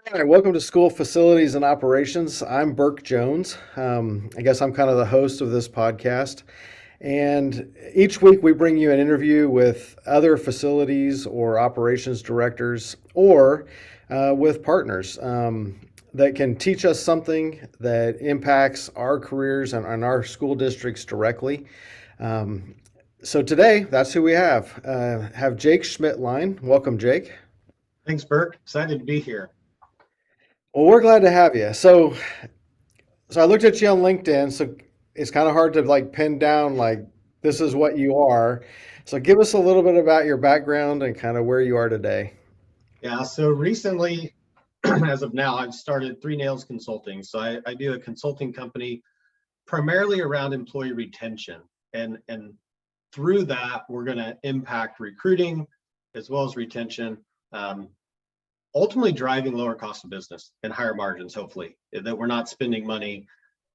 All right, welcome to School Facilities and Operations. I'm Burke Jones. I guess I'm kind of the host of this podcast. And each week we bring you an interview with other facilities or operations directors or with partners that can teach us something that impacts our careers and our school districts directly. Um, so today, that's who we have. Have Jake Schmidtlein. Welcome, Jake. Thanks, Burke. Excited to be here. Well, we're glad to have you. So I looked at you on LinkedIn, so it's kind of hard to like pin down like this is what you are. So give us a little bit about your background and kind of where you are today. Yeah, so recently, as of now, I've started Three Nails Consulting. So I do a consulting company primarily around employee retention. And through that, we're going to impact recruiting as well as retention, um, ultimately driving lower cost of business and higher margins, hopefully, that we're not spending money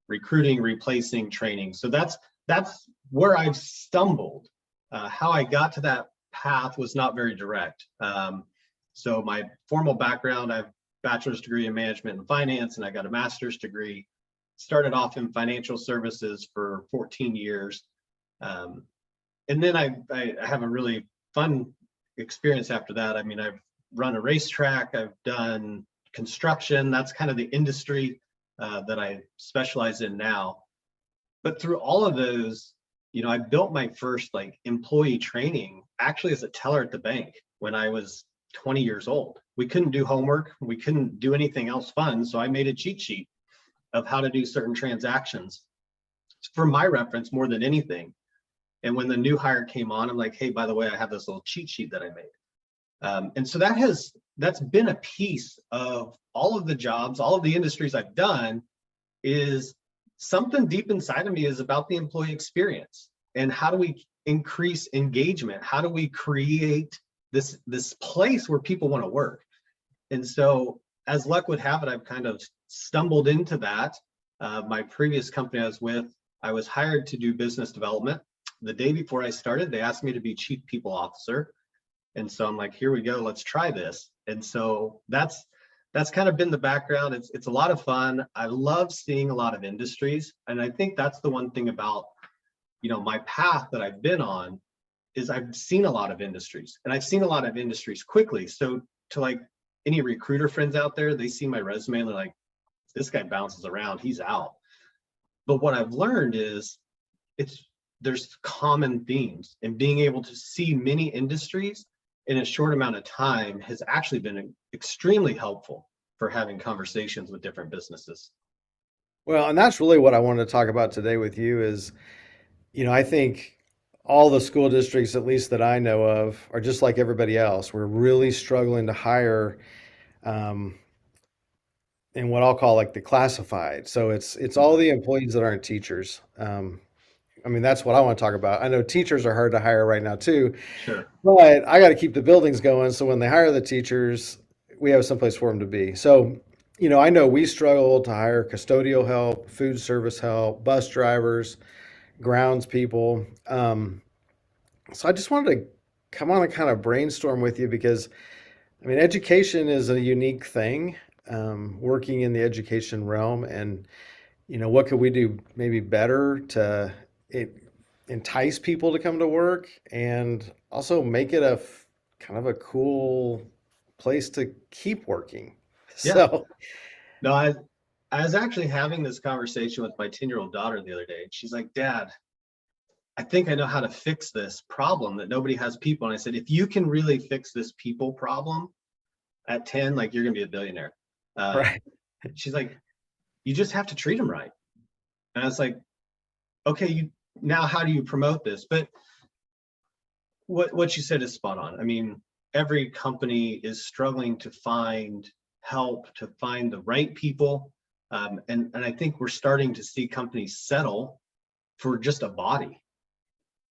recruiting, replacing, training. So that's where I've stumbled. How I got to that path was not very direct. So my formal background, I have a bachelor's degree in management and finance, and I got a master's degree. Started off in financial services for 14 years. Um, and then I have a really fun experience after that. I mean, I've run a racetrack, I've done construction. That's kind of the industry that I specialize in now. But through all of those, I built my first like employee training actually as a teller at the bank when I was 20 years old. We couldn't do homework, we couldn't do anything else fun. So I made a cheat sheet of how to do certain transactions for my reference more than anything. And when the new hire came on, I'm like, hey, by the way, I have this little cheat sheet that I made. And so that's been a piece of all of the jobs, all of the industries I've done. Is something deep inside of me is about the employee experience and how do we increase engagement? How do we create this place where people want to work? And so, as luck would have it, I've kind of stumbled into that. My previous company I was with, I was hired to do business development. The day before I started, they asked me to be chief people officer. And so I'm like, here we go, let's try this. And so that's kind of been the background. It's a lot of fun. I love seeing a lot of industries. And I think that's the one thing about, my path that I've been on is I've seen a lot of industries and I've seen a lot of industries quickly. So to like any recruiter friends out there, they see my resume and they're like, this guy bounces around, he's out. But what I've learned is there's common themes, and being able to see many industries in a short amount of time has actually been extremely helpful for having conversations with different businesses. Well, and that's really what I wanted to talk about today with you is, I think all the school districts, at least that I know of, are just like everybody else. We're really struggling to hire um, in what I'll call like the classified. So it's all Mhm. the employees that aren't teachers. I mean, that's what I want to talk about. I know teachers are hard to hire right now too, Sure. but I got to keep the buildings going. So when they hire the teachers, we have someplace for them to be. So, I know we struggle to hire custodial help, food service help, bus drivers, grounds people. So I just wanted to come on and kind of brainstorm with you because, I mean, education is a unique thing, working in the education realm. And, what could we do maybe better to it, entice people to come to work and also make it kind of a cool place to keep working. Yeah. So, No, I was actually having this conversation with my 10-year-old daughter the other day. And she's like, Dad, I think I know how to fix this problem that nobody has people. And I said, if you can really fix this people problem at 10, like you're gonna be a billionaire. Um, right. she's like, you just have to treat them right. And I was like, okay, now how do you promote this? But what you said is spot on. I mean, every company is struggling to find help, to find the right people. And I think we're starting to see companies settle for just a body,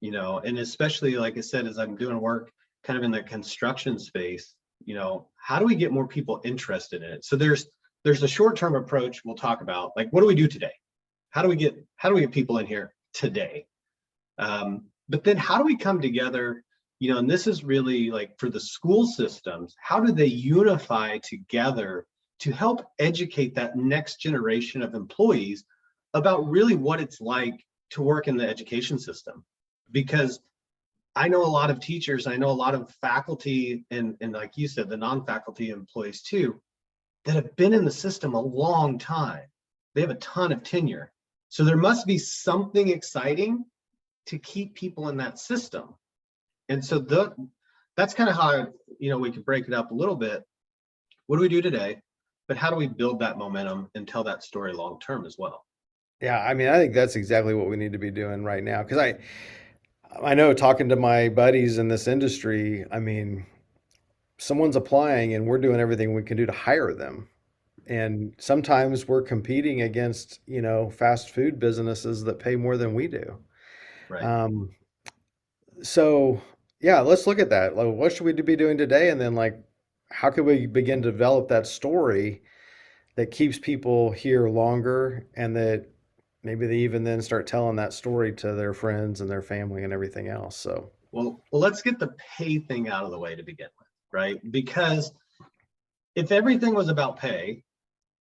and especially like I said, as I'm doing work kind of in the construction space, how do we get more people interested in it? So there's a short-term approach we'll talk about, like what do we do today? How do we get people in here today? But then how do we come together? And this is really like for the school systems, how do they unify together to help educate that next generation of employees about really what it's like to work in the education system. Because I know a lot of teachers, I know a lot of faculty, and like you said, the non-faculty employees too, that have been in the system a long time. They have a ton of tenure. So there must be something exciting to keep people in that system. And so that's kind of how, we could break it up a little bit. What do we do today? But how do we build that momentum and tell that story long term as well? Yeah, I mean, I think that's exactly what we need to be doing right now. Because I know talking to my buddies in this industry, I mean, someone's applying and we're doing everything we can do to hire them. And sometimes we're competing against, fast food businesses that pay more than we do. Right. Um, so yeah, let's look at that. Like, what should we be doing today? And then like, how can we begin to develop that story that keeps people here longer and that maybe they even then start telling that story to their friends and their family and everything else. So, Well, let's get the pay thing out of the way to begin with, right? Because if everything was about pay,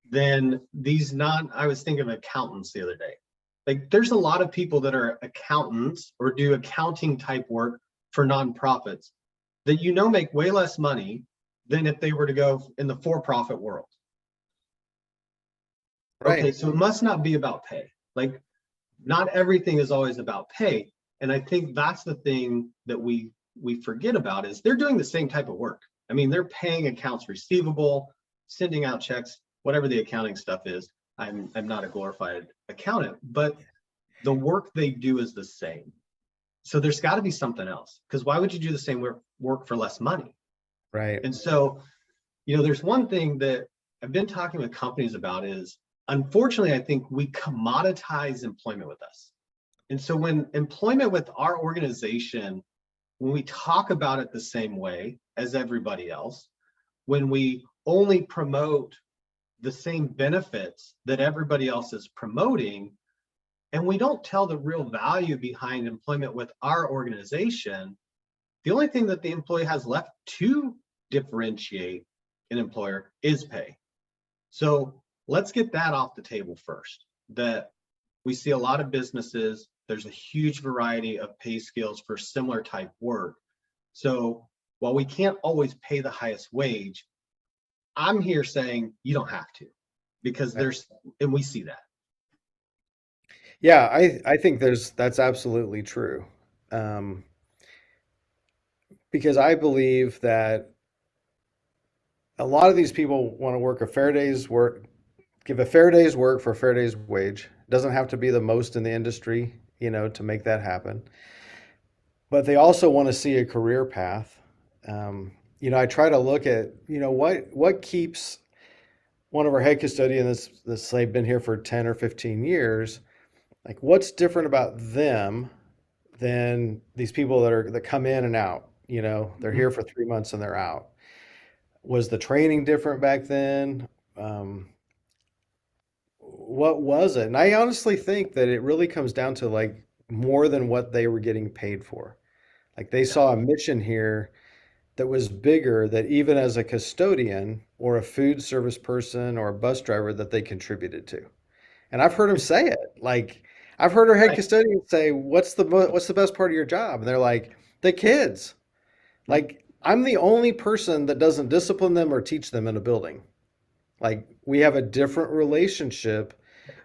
then I was thinking of accountants the other day. Like there's a lot of people that are accountants or do accounting type work for nonprofits that make way less money than if they were to go in the for-profit world. right. Okay, so it must not be about pay. Like not everything is always about pay. And I think that's the thing that we forget about is they're doing the same type of work. I mean, they're paying accounts receivable, sending out checks, whatever the accounting stuff is. I'm not a glorified accountant, but the work they do is the same. So there's got to be something else, because why would you do the same work for less money? Right. And so, there's one thing that I've been talking with companies about is, unfortunately, I think we commoditize employment with us. And so when employment with our organization, when we talk about it the same way as everybody else, when we only promote the same benefits that everybody else is promoting, and we don't tell the real value behind employment with our organization, the only thing that the employee has left to differentiate an employer is pay. So let's get that off the table first, that we see a lot of businesses, there's a huge variety of pay scales for similar type work. So while we can't always pay the highest wage, I'm here saying you don't have to, because and we see that. Yeah, I think that's absolutely true. Um, because I believe that a lot of these people want to work a fair day's work, give a fair day's work for a fair day's wage. Doesn't have to be the most in the industry, to make that happen. But they also want to see a career path. I try to look at, what keeps one of our head custodians that's say been here for 10 or 15 years, like what's different about them than these people that come in and out, they're here for 3 months and they're out. Was the training different back then? What was it? And I honestly think that it really comes down to like more than what they were getting paid for. Like they saw a mission here that was bigger, that even as a custodian or a food service person or a bus driver that they contributed to. And I've heard them say it. Like I've heard our head Right. custodian say, what's the best part of your job? And they're like, the kids. Like I'm the only person that doesn't discipline them or teach them in a building. Like we have a different relationship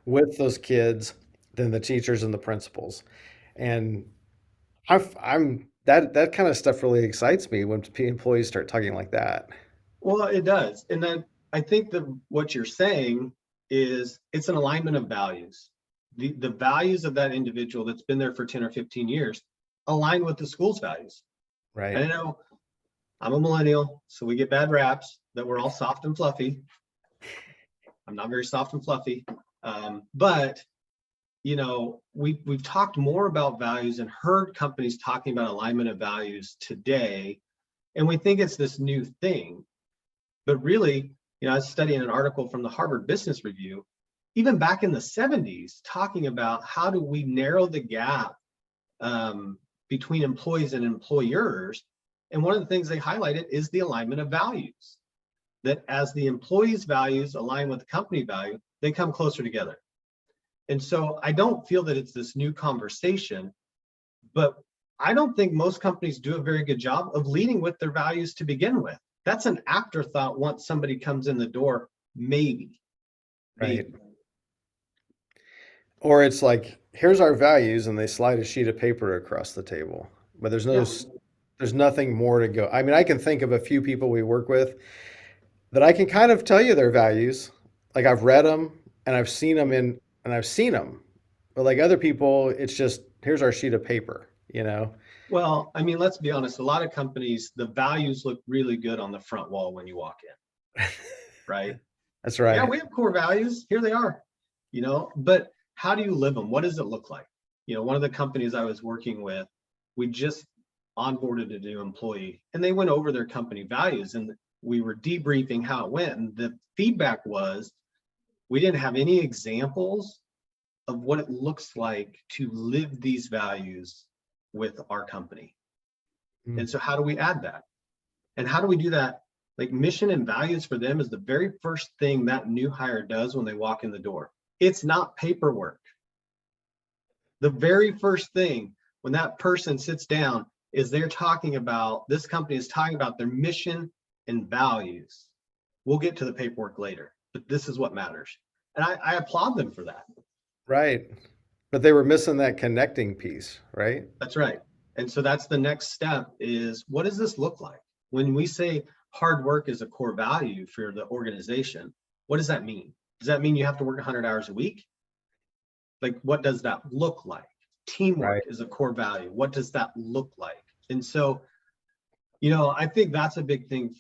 with those kids than the teachers and the principals. And I'm that kind of stuff really excites me when employees start talking like that. Well, it does. And then I think that what you're saying is it's an alignment of values. The values of that individual that's been there for 10 or 15 years align with the school's values. Right. And I know I'm a millennial, so we get bad raps that we're all soft and fluffy. I'm not very soft and fluffy. But we've talked more about values and heard companies talking about alignment of values today, and we think it's this new thing. But really, I was studying an article from the Harvard Business Review, even back in the 70s, talking about how do we narrow the gap between employees and employers. And one of the things they highlighted is the alignment of values. that as the employees' values align with the company value, they come closer together. And so I don't feel that it's this new conversation, but I don't think most companies do a very good job of leading with their values to begin with. That's an afterthought once somebody comes in the door, maybe, Right. maybe. Or it's like, here's our values, and they slide a sheet of paper across the table. But Yeah. there's nothing more to go. I mean, I can think of a few people we work with that I can kind of tell you their values. Like I've read them and I've seen them. But like other people, it's just here's our sheet of paper, you know? Well, I mean, let's be honest, a lot of companies, the values look really good on the front wall when you walk in, right? That's Yeah, right. we have core values. Here they are, but how do you live them? What does it look like? One of the companies I was working with, we just onboarded a new employee and they went over their company values and we were debriefing how it went. And the feedback was we didn't have any examples of what it looks like to live these values with our company. Mm. And so how do we add that? And how do we do that? Like mission and values for them is the very first thing that new hire does when they walk in the door. It's not paperwork. The very first thing when that person sits down is this company is talking about their mission and values. We'll get to the paperwork later, but this is what matters. And I applaud them for that. Right. But they were missing that connecting piece, right? That's right. And so that's the next step is what does this look like? When we say hard work is a core value for the organization, what does that mean? Does that mean you have to work 100 hours a week? Like, what does that look like? Right. Teamwork is a core value. What does that look like? And so, I think that's a big thing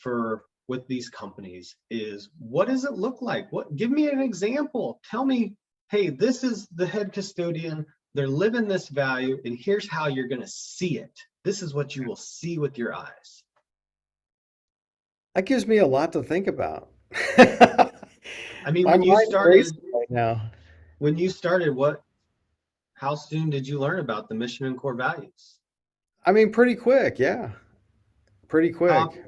with these companies is what does it look like? Give me an example. Tell me, hey, this is the head custodian. They're living this value, and here's how you're going to see it. This is what you will see with your eyes. That gives me a lot to think about. I mean, My mind's racing right now. when you started, how soon did you learn about the mission and core values? I mean, pretty quick, yeah. Pretty How quick.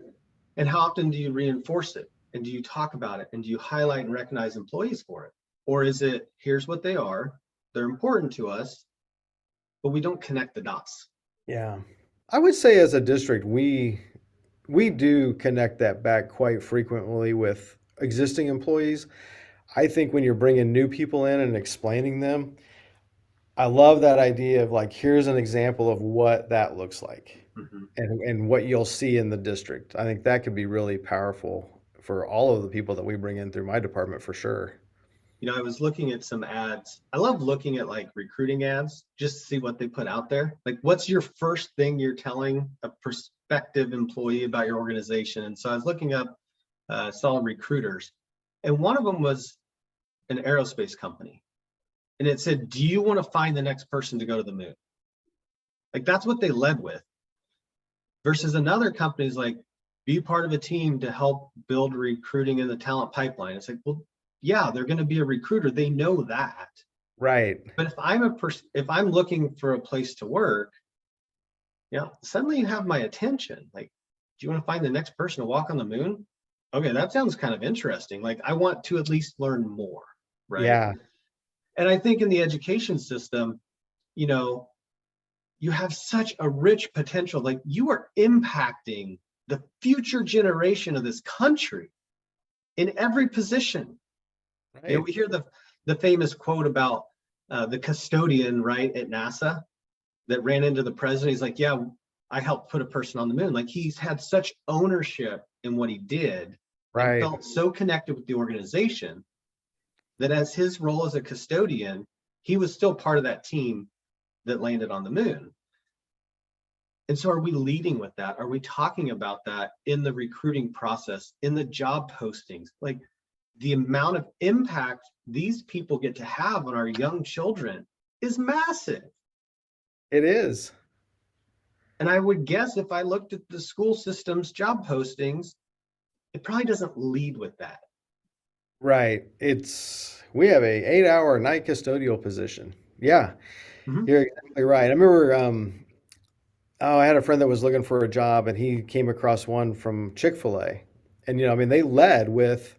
and how often do you reinforce it? And do you talk about it? And do you highlight and recognize employees for it? Or is it, here's what they are, they're important to us, but we don't connect the dots? Yeah. I would say as a district, we do connect that back quite frequently with existing employees. I think when you're bringing new people in and explaining them, I love that idea of like, here's an example of what that looks like Mhm. and what you'll see in the district. I think that could be really powerful for all of the people that we bring in through my department for sure. I was looking at some ads. I love looking at like recruiting ads just to see what they put out there. Like, what's your first thing you're telling a prospective employee about your organization? And so I was looking up solid recruiters, and one of them was an aerospace company. And it said, do you want to find the next person to go to the moon? Like, that's what they led with. Versus another company is like, be part of a team to help build recruiting in the talent pipeline. It's like, well, yeah, they're going to be a recruiter. They know that. Right. But if I'm looking for a place to work, suddenly you have my attention. Like, do you want to find the next person to walk on the moon? Okay, that sounds kind of interesting. Like, I want to at least learn more, right? Yeah. And I think in the education system, you know, you have such a rich potential. Like, you are impacting the future generation of this country in every position. Right. We hear the famous quote about the custodian, right, at NASA that ran into the president. He's like, yeah, I helped put a person on the moon. Like, he's had such ownership in what he did and Right. felt so connected with the organization that as his role as a custodian, he was still part of that team that landed on the moon. And so are we leading with that? Are we talking about that in the recruiting process, in the job postings? Like, the amount of impact these people get to have on our young children is massive. It is. And I would guess if I looked at the school system's job postings, it probably doesn't lead with that. Right. We have a 8-hour night custodial position. Yeah, Mhm. you're exactly right. I remember I had a friend that was looking for a job and he came across one from Chick-fil-A And, I mean, they led with,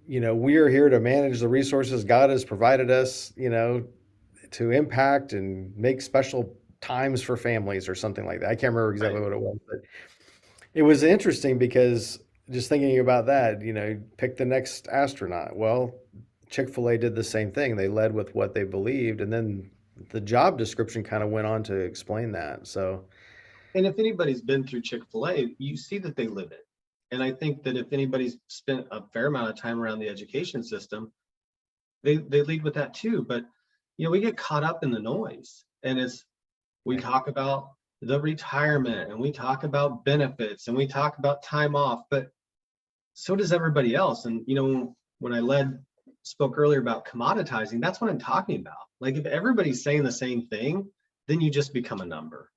we are here to manage the resources God has provided us, to impact and make special times for families or something like that. I can't remember exactly Right. what it was, but it was interesting because just thinking about that, pick the next astronaut. Well, Chick-fil-A did the same thing. They led with what they believed, and then the job description kind of went on to explain that. So, And if anybody's been through Chick-fil-A, you see that they live it. And I think that if anybody's spent a fair amount of time around the education system, they lead with that too. But we get caught up in the noise. And as we right, talk about the retirement and we talk about benefits and we talk about time off, but so does everybody else. And when I spoke earlier about commoditizing, that's what I'm talking about. Like if everybody's saying the same thing, then you just become a number.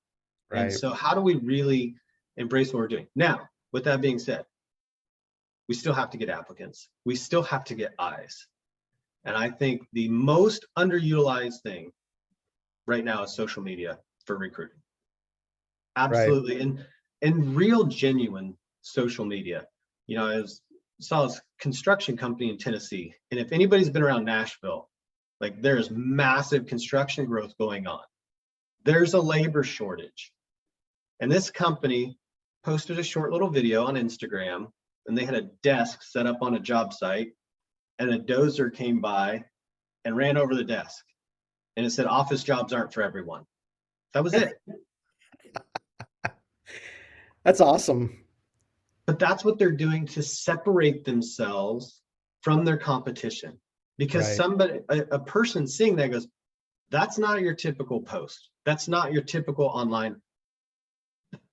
And right, so how do we really embrace what we're doing? Now, with that being said, we still have to get applicants. We still have to get eyes. And I think the most underutilized thing right now is social media for recruiting. right. Absolutely. And real genuine social media. I saw this construction company in Tennessee. And if anybody's been around Nashville, like there's massive construction growth going on. There's a labor shortage. And this company posted a short little video on Instagram, and they had a desk set up on a job site, and a dozer came by and ran over the desk. And it said, office jobs aren't for everyone. That was it. That's awesome. But that's what they're doing to separate themselves from their competition. Because Right, a person seeing that goes, that's not your typical post. That's not your typical online.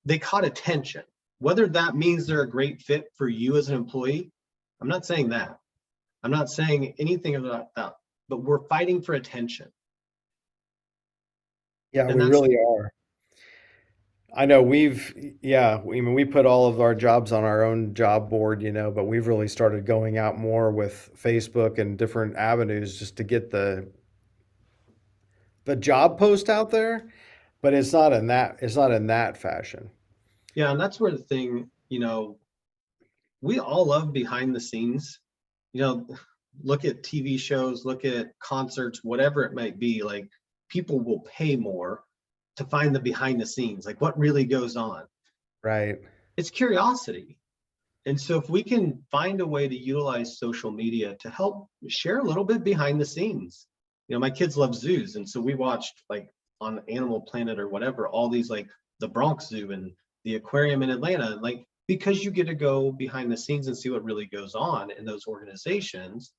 They caught attention. Whether that means they're a great fit for you as an employee, I'm not saying that. I'm not saying anything about that, but we're fighting for attention. yeah, And we that's, really are. I know yeah, I mean, we put all of our jobs on our own job board, but we've really started going out more with Facebook and different avenues just to get the job post out there, but it's not in that fashion. yeah, and that's where the thing, we all love behind the scenes. You know, look at TV shows, look at concerts, whatever it might be. Like people will pay more to find the behind the scenes, like what really goes on. Right. It's curiosity. And so if we can find a way to utilize social media to help share a little bit behind the scenes. My kids love zoos. And so we watched like on Animal Planet or whatever, all these like the Bronx Zoo and the aquarium in Atlanta, like because you get to go behind the scenes and see what really goes on in those organizations.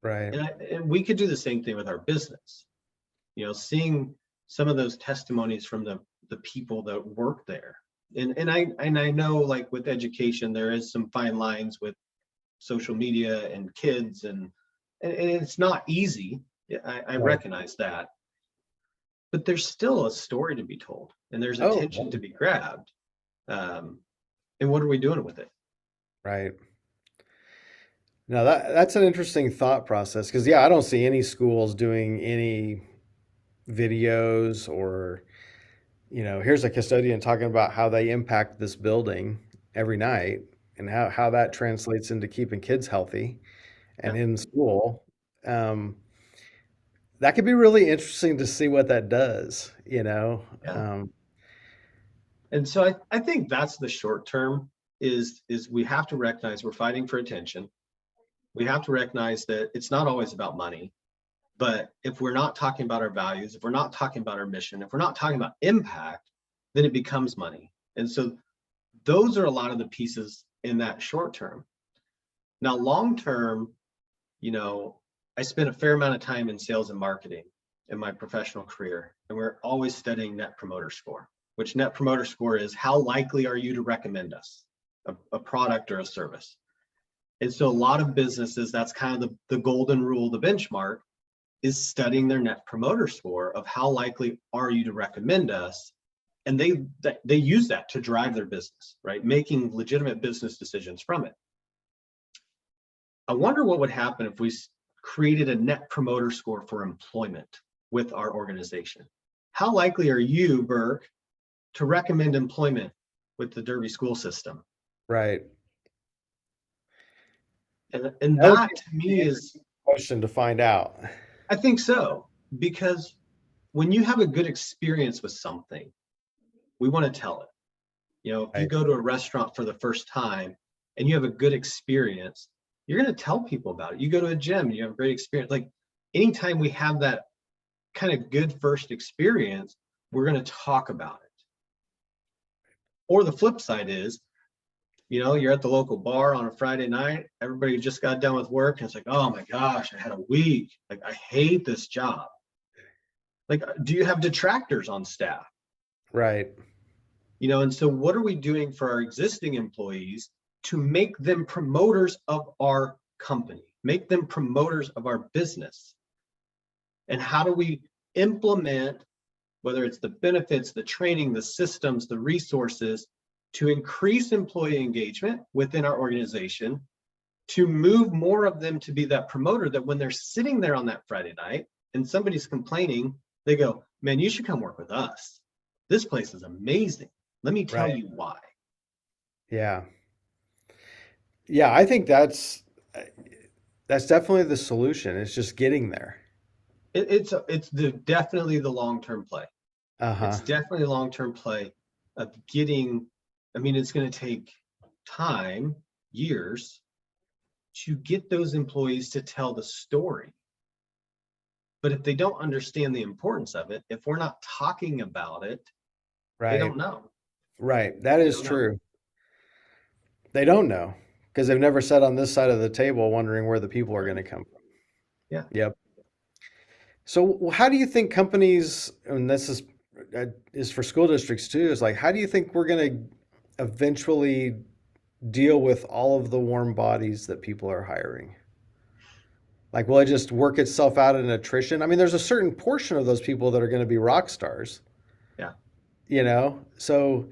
Right. And we could do the same thing with our business, seeing some of those testimonies from the people that work there. And I know like with education, there is some fine lines with social media and kids and it's not easy. I Right. recognize that, but there's still a story to be told and there's Oh, attention to be grabbed. Um, and what are we doing with it? right. Now that's an interesting thought process because yeah, I don't see any schools doing any videos or here's a custodian talking about how they impact this building every night and how that translates into keeping kids healthy and Yeah, in school. Um, that could be really interesting to see what that does. yeah. And so I think that's the short term is we have to recognize we're fighting for attention. We have to recognize that it's not always about money. But if we're not talking about our values, if we're not talking about our mission, if we're not talking about impact, then it becomes money. And so those are a lot of the pieces in that short term. Now, long term, I spent a fair amount of time in sales and marketing in my professional career, and we're always studying net promoter score, which net promoter score is how likely are you to recommend us a product or a service. And so a lot of businesses, that's kind of the golden rule, the benchmark is studying their net promoter score of how likely are you to recommend us. And they use that to drive their business, right? Making legitimate business decisions from it. I wonder what would happen if we created a net promoter score for employment with our organization. How likely are you, Burke, to recommend employment with the Derby school system? Right. And That would that be to me the is, interesting question to find out. I think so, because when you have a good experience with something, we want to tell it. You know, if you Right. go to a restaurant for the first time and you have a good experience, you're going to tell people about it. You go to a gym, you have a great experience. Like anytime we have that kind of good first experience, we're going to talk about it. Or the flip side is, you know, you're at the local bar on a Friday night, everybody just got done with work, and it's like, oh my gosh, I had a week. Like, I hate this job. Like, do you have detractors on staff? Right. You know, and so what are we doing for our existing employees to make them promoters of our company, make them promoters of our business? And how do we implement, whether it's the benefits, the training, the systems, the resources, to increase employee engagement within our organization, to move more of them to be that promoter, that when they're sitting there on that Friday night and somebody's complaining, they go, man, you should come work with us. This place is amazing. Let me tell Right. you why. Yeah. Yeah. I think that's definitely the solution. It's just getting there. It's definitely the long-term play. Uh-huh. It's definitely a long-term play of getting, I mean, it's going to take time, years, to get those employees to tell the story. But if they don't understand the importance of it, if we're not talking about it, they Right. don't know. Right. That They is don't know. true. They don't know because they've never sat on this side of the table wondering where the people are going Right. to come from. Yeah. Yep. So how do you think companies, and this is for school districts too, is like, how do you think we're going to eventually deal with all of the warm bodies that people are hiring? Like, will it just work itself out in attrition? I mean, there's a certain portion of those people that are going to be rock stars, Yeah. you know? So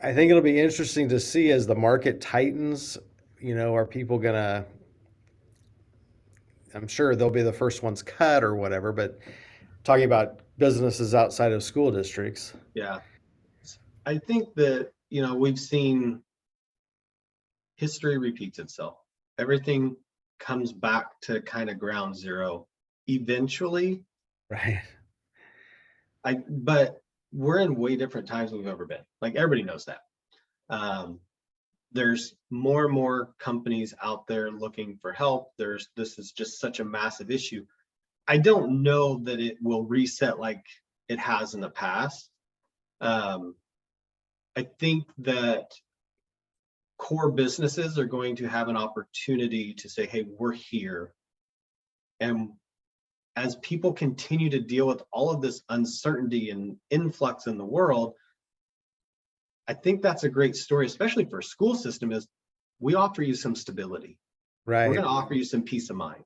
I think it'll be interesting to see as the market tightens, are people going to, I'm sure they'll be the first ones cut or whatever, but talking about businesses outside of school districts. Yeah. I think that, you know, we've seen history repeats itself. Everything comes back to kind of ground zero eventually. Right. But we're in way different times than we've ever been. Like everybody knows that. Um, there's more and more companies out there looking for help. This is just such a massive issue. I don't know that it will reset like it has in the past. Um, I think that core businesses are going to have an opportunity to say, hey, we're here. And as people continue to deal with all of this uncertainty and influx in the world, I think that's a great story, especially for a school system, is we offer you some stability. We're Right. going to offer you some peace of mind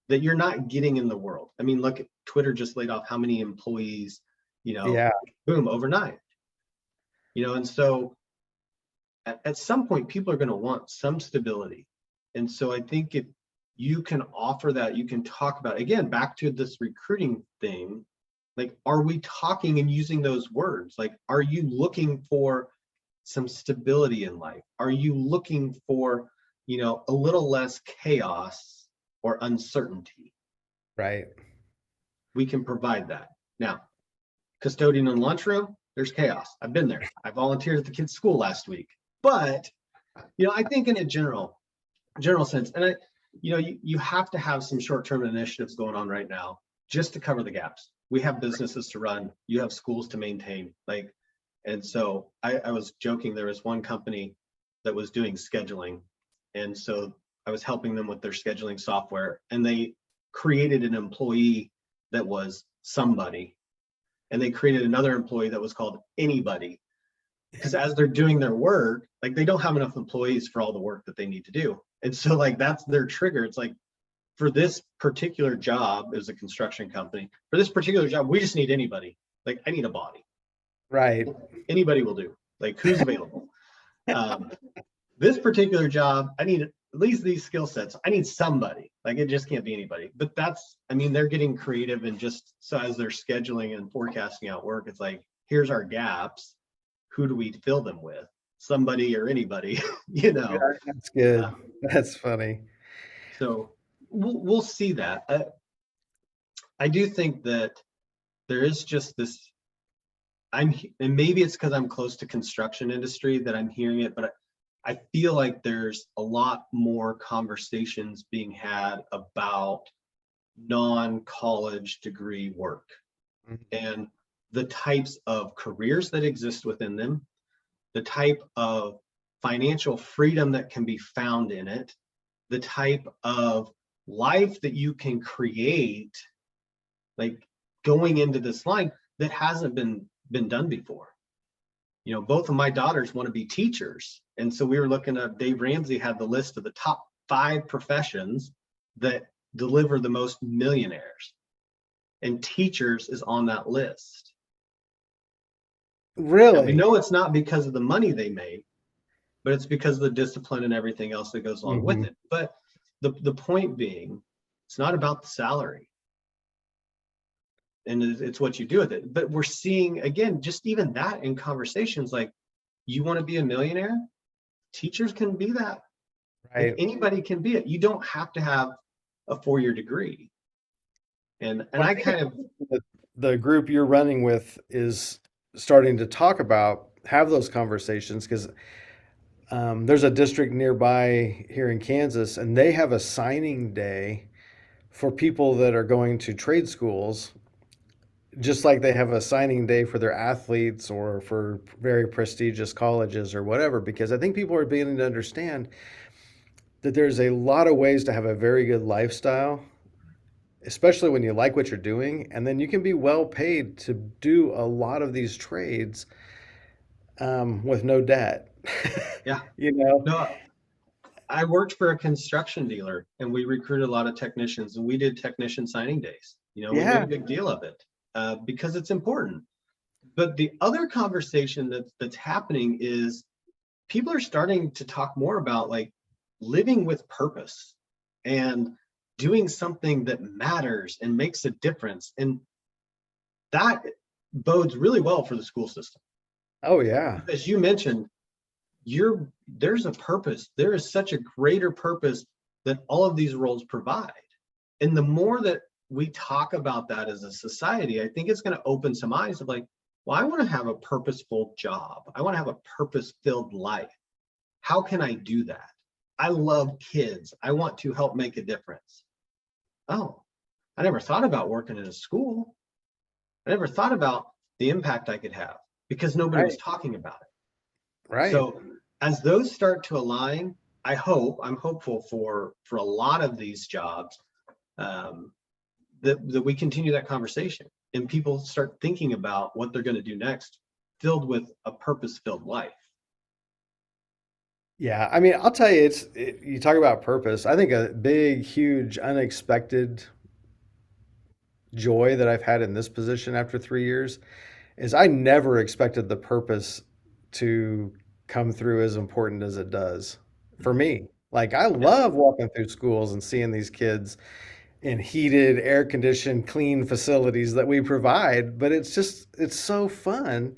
that you're not getting in the world. I mean, look, Twitter just laid off how many employees, Yeah. boom, overnight, and so at some point, people are going to want some stability. And so I think if you can offer that, you can talk about, again, back to this recruiting thing, like, are we talking and using those words? Like, are you looking for some stability in life? Are you looking for, a little less chaos or uncertainty? Right. We can provide that. Now, custodian in the lunchroom, there's chaos. I've been there. I volunteered at the kids' school last week. But, I think in a general sense, and you have to have some short-term initiatives going on right now just to cover the gaps. We have businesses to run, you have schools to maintain, and so I was joking, there was one company that was doing scheduling, and so I was helping them with their scheduling software, and they created an employee that was somebody, and they created another employee that was called anybody, because as they're doing their work, like, they don't have enough employees for all the work that they need to do. And so, like, that's their trigger. It's like, for this particular job, as a construction company, for this particular job, we just need anybody. Like, I need a body. Right. Anybody will do. Like, who's available? um, this particular job, I need at least these skill sets. I need somebody. Like, it just can't be anybody. But they're getting creative, and just so as they're scheduling and forecasting out work, it's like, here's our gaps. Who do we fill them with? Somebody or anybody, Yeah, that's good. Um, That's funny. So we'll see that. I do think that there is just this, and maybe it's because I'm close to construction industry that I'm hearing it, but I feel like there's a lot more conversations being had about non-college degree work and the types of careers that exist within them, the type of financial freedom that can be found in it, the type of life that you can create, like going into this line that hasn't been done before. You know, both of my daughters want to be teachers. And so we were looking at, Dave Ramsey had the list of the top 5 professions that deliver the most millionaires. And teachers is on that list. Really? And we know it's not because of the money they made, but it's because of the discipline and everything else that goes along with it. But the point being, it's not about the salary. And it's what you do with it. But we're seeing, again, just even that in conversations, like, you want to be a millionaire? Teachers can be that. Right. Like, anybody can be it. You don't have to have a 4-year degree. And I kind of, the group you're running with is starting to talk about, have those conversations, because there's a district nearby here in Kansas, and they have a signing day for people that are going to trade schools, just like they have a signing day for their athletes or for very prestigious colleges or whatever, because I think people are beginning to understand that there's a lot of ways to have a very good lifestyle, especially when you like what you're doing, and then you can be well paid to do a lot of these trades with no debt. yeah, You know? no, I worked for a construction dealer and we recruited a lot of technicians, and we did technician signing days. You know, we made Yeah. a big deal of it because it's important. But the other conversation that's happening is people are starting to talk more about, like, living with purpose and doing something that matters and makes a difference. And that bodes really well for the school system. Oh, yeah. As you mentioned, there's a purpose. There is such a greater purpose that all of these roles provide. And the more that we talk about that as a society, I think it's going to open some eyes of, like, well, I want to have a purposeful job. I want to have a purpose-filled life. How can I do that? I love kids. I want to help make a difference. Oh, I never thought about working in a school. I never thought about the impact I could have because nobody was Right. talking about it. Right. So as those start to align, I'm hopeful for a lot of these jobs, that we continue that conversation and people start thinking about what they're going to do next, filled with a purpose-filled life. Yeah, I mean, I'll tell you, you talk about purpose. I think a big, huge, unexpected joy that I've had in this position after 3 years is I never expected the purpose to come through as important as it does for me. Like, I Yeah. love walking through schools and seeing these kids in heated, air conditioned, clean facilities that we provide, but it's so fun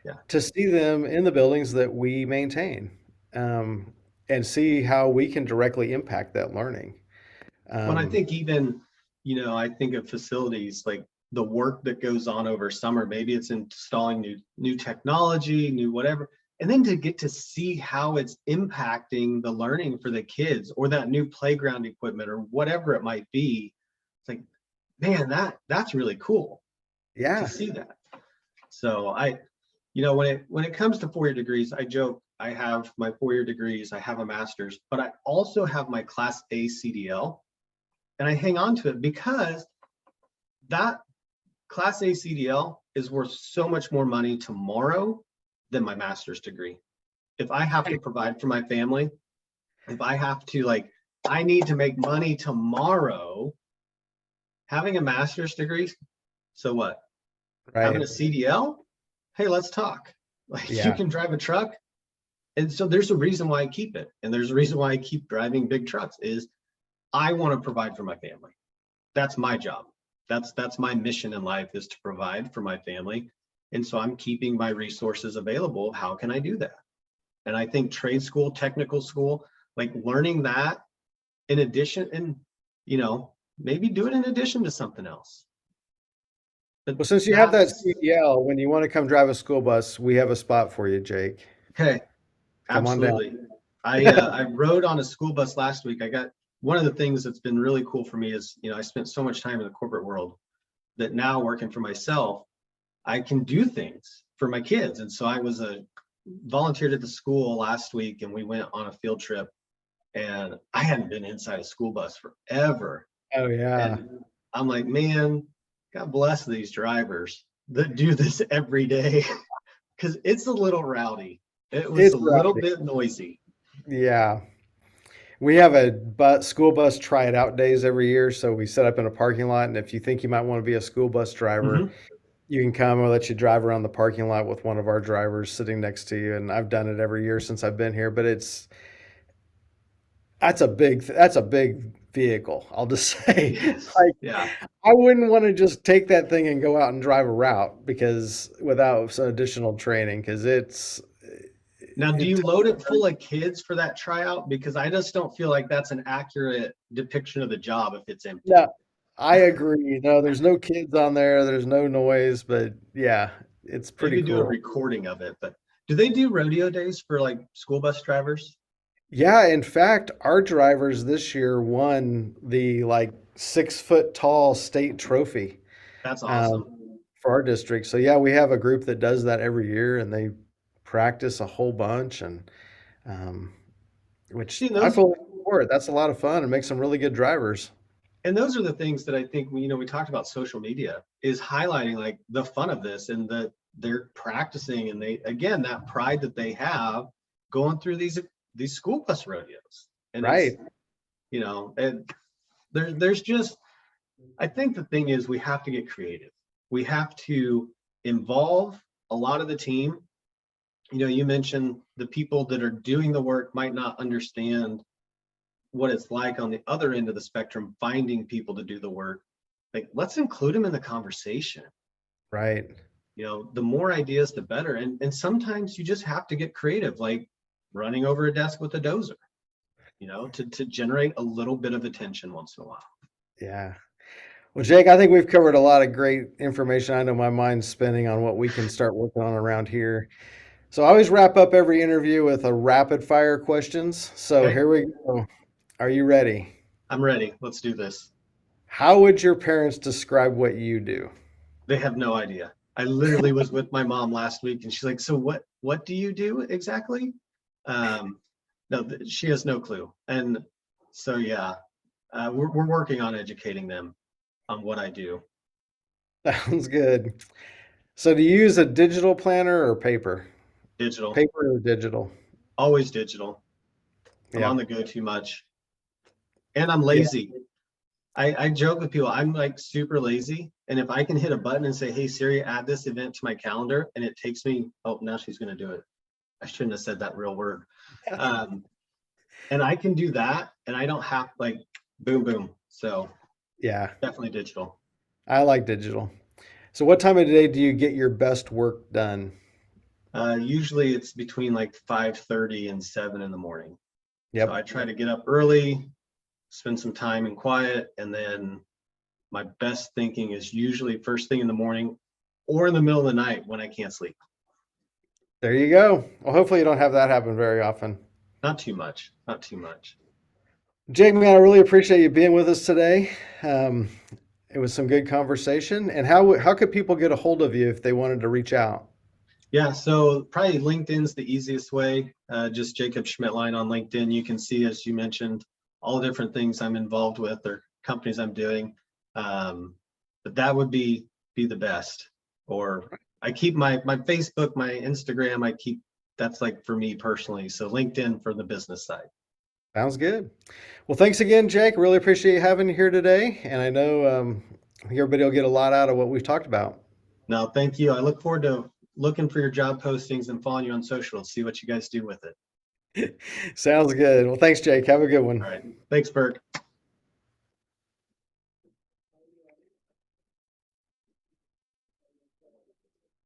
Yeah. to see them in the buildings that we maintain, um, and see how we can directly impact that learning. When I Um, think even, I think of facilities like the work that goes on over summer, maybe it's installing new technology, new whatever, and then to get to see how it's impacting the learning for the kids, or that new playground equipment or whatever it might be. It's like, man, that's really cool to yeah, see that. So when it comes to 4-year degrees, I joke I have my 4-year degrees, I have a master's, but I also have my Class A CDL. And I hang on to it because that Class A CDL is worth so much more money tomorrow than my master's degree. If I have to provide for my family, if I have to, I need to make money tomorrow, having a master's degree, so what? Having right. a CDL, hey, let's talk. Like, you Yeah, can drive a truck. And so there's a reason why I keep it. And there's a reason why I keep driving big trucks is I want to provide for my family. That's my job. That's my mission in life, is to provide for my family. And so I'm keeping my resources available. How can I do that? And I think trade school, technical school, like learning that in addition, and maybe do it in addition to something else. But Well, since you have that that's CDL, when you want to come drive a school bus, we have a spot for you, Jake. okay. Come on down. Absolutely. I rode on a school bus last week. I got one of the things that's been really cool for me is, I spent so much time in the corporate world that now working for myself, I can do things for my kids. And so I was volunteered at the school last week, and we went on a field trip, and I hadn't been inside a school bus forever. Oh yeah. And I'm like, man, God bless these drivers that do this every day, because it's a little rowdy. It was It's a little rowdy. bit noisy. Yeah. We have a school bus try it out days every year. So we set up in a parking lot. And if you think you might want to be a school bus driver, Mhm. you can come. We'll let you drive around the parking lot with one of our drivers sitting next to you. And I've done it every year since I've been here, but that's a big vehicle. I'll just say, Yes. like, Yeah. I wouldn't want to just take that thing and go out and drive a route because without some additional training, because Now, do it, you load it full of kids for that tryout? Because I just don't feel like that's an accurate depiction of the job if it's empty. no, I agree. No, there's no kids on there. There's no noise, but yeah, it's pretty Maybe do a cool. recording of it. But do they do rodeo days for like school bus drivers? Yeah, in fact, our drivers this year won the like 6 foot tall state trophy That's um, awesome. for our district. So yeah, we have a group that does that every year, and they practice a whole bunch, and um, which See, I those fully support. That's a lot of fun and makes them really good drivers. and those are the things that I think we talked about social media is highlighting like the fun of this and that they're practicing, and they again that pride that they have going through these school bus rodeos. And it's Right. and there's just, I think the thing is we have to get creative. We have to involve a lot of the team. You mentioned the people that are doing the work might not understand what it's like on the other end of the spectrum, finding people to do the work. Like, let's include them in the conversation. Right. The more ideas, the better. And sometimes you just have to get creative, like running over a desk with a dozer, to generate a little bit of attention once in a while. Yeah. Well, Jake, I think we've covered a lot of great information. I know my mind's spinning on what we can start working on around here. So I always wrap up every interview with a rapid fire questions. So Okay, here we go. Are you ready? I'm ready. Let's do this. How would your parents describe what you do? They have no idea. I literally was with my mom last week, and she's like, "So what do you do exactly?" Um, no, she has no clue. And so yeah, we're working on educating them on what I do. Sounds good. So do you use a digital planner or paper? Digital, Paper or digital? always digital. I'm on Yep. the go too much, and I'm Yeah. lazy. I joke with people, I'm like super lazy. And if I can hit a button and say, "Hey Siri, add this event to my calendar," and it takes me, oh, now she's going to do it. I shouldn't have said that real word. Um, and I can do that, and I don't have like boom, boom. So Yeah. definitely digital. I like digital. So what time of day do you get your best work done? Usually it's between like 5:30 and 7 in the morning. So I Yep. try to get up early, spend some time in quiet, and then my best thinking is usually first thing in the morning or in the middle of the night when I can't sleep. There you go. Well, hopefully you don't have that happen very often. Not too much, not too much. Jake, man, I really appreciate you being with us today. Um, it was some good conversation. And how could people get a hold of you if they wanted to reach out? Yeah, so probably LinkedIn's the easiest way. Just Jacob Schmidtlein on LinkedIn. You can see, as you mentioned, all the different things I'm involved with or companies I'm doing. But that would be the best. Or I keep my Facebook, my Instagram, that's like for me personally. So LinkedIn for the business side. Sounds good. Well, thanks again, Jake. Really appreciate you having you here today. And I know I think everybody will get a lot out of what we've talked about. No, thank you. I look forward to looking for your job postings and following you on social to see what you guys do with it. Sounds good. Well, thanks, Jake. Have a good All one. right. Thanks, Burke.